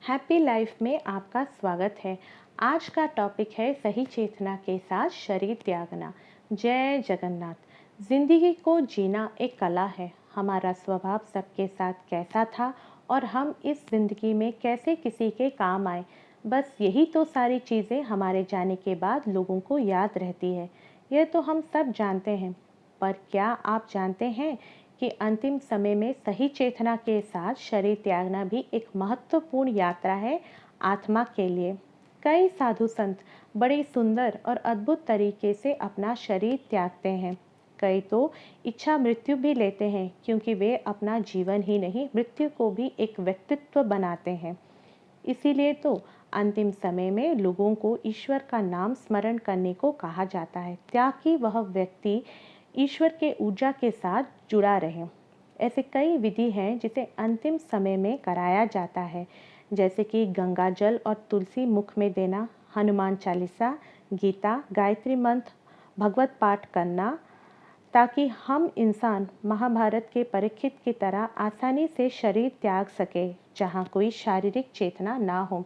Happy life में आपका स्वागत है। आज का टॉपिक है सही चेतना के साथ शरीर त्यागना। जय जगन्नाथ। जिंदगी को जीना एक कला है। हमारा स्वभाव सबके साथ कैसा था और हम इस जिंदगी में कैसे किसी के काम आए, बस यही तो सारी चीज़ें हमारे जाने के बाद लोगों को याद रहती है। यह तो हम सब जानते हैं, पर क्या आप जानते हैं कि अंतिम समय में सही चेतना के साथ शरीर त्यागना भी एक महत्वपूर्ण यात्रा है आत्मा के लिए। कई साधु संत बड़े सुंदर और अद्भुत तरीके से अपना शरीर त्यागते हैं। कई तो इच्छा मृत्यु भी लेते हैं, क्योंकि वे अपना जीवन ही नहीं मृत्यु को भी एक व्यक्तित्व बनाते हैं। इसीलिए तो अंतिम समय में लोगों को ईश्वर का नाम स्मरण करने को कहा जाता है, ताकि वह व्यक्ति ईश्वर के ऊर्जा के साथ जुड़ा रहे। ऐसे कई विधि हैं जिसे अंतिम समय में कराया जाता है, जैसे कि गंगा जल और तुलसी मुख में देना, हनुमान चालीसा, गीता, गायत्री मंत्र, भगवत पाठ करना, ताकि हम इंसान महाभारत के परीक्षित की तरह आसानी से शरीर त्याग सके जहाँ कोई शारीरिक चेतना ना हो।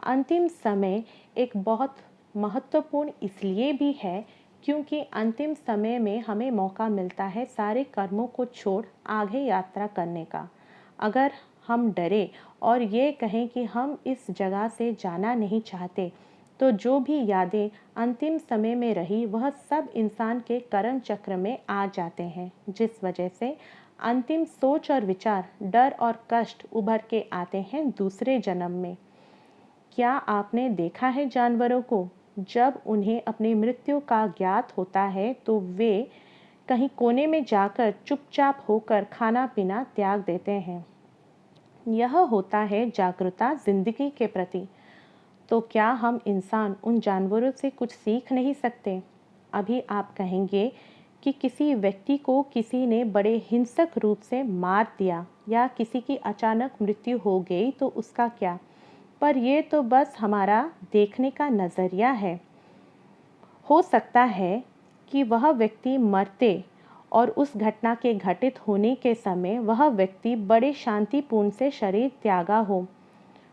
अंतिम समय एक बहुत महत्वपूर्ण इसलिए भी है क्योंकि अंतिम समय में हमें मौका मिलता है सारे कर्मों को छोड़ आगे यात्रा करने का। अगर हम डरे और ये कहें कि हम इस जगह से जाना नहीं चाहते, तो जो भी यादें अंतिम समय में रही वह सब इंसान के कर्म चक्र में आ जाते हैं, जिस वजह से अंतिम सोच और विचार, डर और कष्ट उभर के आते हैं दूसरे जन्म में। क्या आपने देखा है जानवरों को, जब उन्हें अपनी मृत्यु का ज्ञात होता है तो वे कहीं कोने में जाकर चुपचाप होकर खाना पीना त्याग देते हैं। यह होता है जागरूकता जिंदगी के प्रति। तो क्या हम इंसान उन जानवरों से कुछ सीख नहीं सकते? अभी आप कहेंगे कि किसी व्यक्ति को किसी ने बड़े हिंसक रूप से मार दिया या किसी की अचानक मृत्यु हो गई तो उसका क्या? पर यह तो बस हमारा देखने का नज़रिया है। हो सकता है कि वह व्यक्ति मरते और उस घटना के घटित होने के समय वह व्यक्ति बड़े शांतिपूर्ण से शरीर त्यागा हो।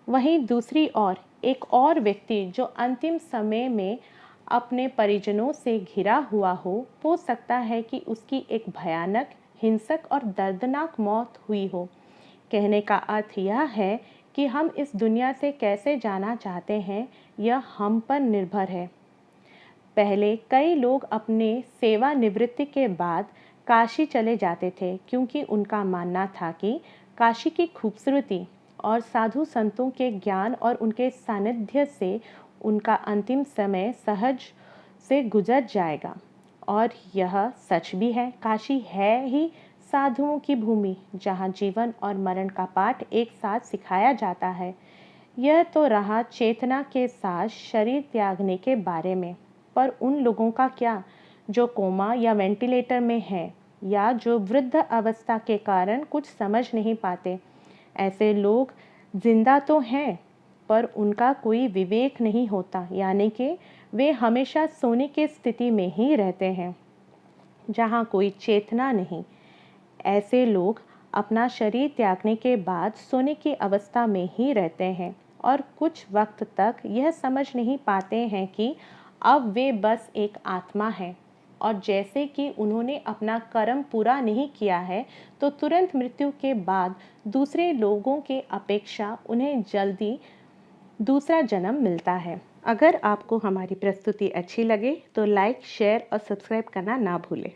वहीं दूसरी ओर एक और व्यक्ति जो अंतिम समय में अपने परिजनों से घिरा हुआ हो सकता है कि उसकी एक भयानक, हिंसक और दर्दनाक मौत हुई हो। कहने का अर्थ यह है कि हम इस दुनिया से कैसे जाना चाहते हैं, यह हम पर निर्भर है। पहले कई लोग अपने सेवानिवृत्ति के बाद काशी चले जाते थे, क्योंकि उनका मानना था कि काशी की खूबसूरती और साधु संतों के ज्ञान और उनके सानिध्य से उनका अंतिम समय सहज से गुजर जाएगा। और यह सच भी है। काशी है ही साधुओं की भूमि, जहाँ जीवन और मरण का पाठ एक साथ सिखाया जाता है। यह तो रहा चेतना के साथ शरीर त्यागने के बारे में। पर उन लोगों का क्या जो कोमा या वेंटिलेटर में हैं, या जो वृद्ध अवस्था के कारण कुछ समझ नहीं पाते? ऐसे लोग जिंदा तो हैं, पर उनका कोई विवेक नहीं होता, यानी कि वे हमेशा सोने की स्थिति में ही रहते हैं, जहाँ कोई चेतना नहीं। ऐसे लोग अपना शरीर त्यागने के बाद सोने की अवस्था में ही रहते हैं और कुछ वक्त तक यह समझ नहीं पाते हैं कि अब वे बस एक आत्मा है, और जैसे कि उन्होंने अपना कर्म पूरा नहीं किया है, तो तुरंत मृत्यु के बाद दूसरे लोगों के अपेक्षा उन्हें जल्दी दूसरा जन्म मिलता है। अगर आपको हमारी प्रस्तुति अच्छी लगे तो लाइक, शेयर और सब्सक्राइब करना ना भूलें।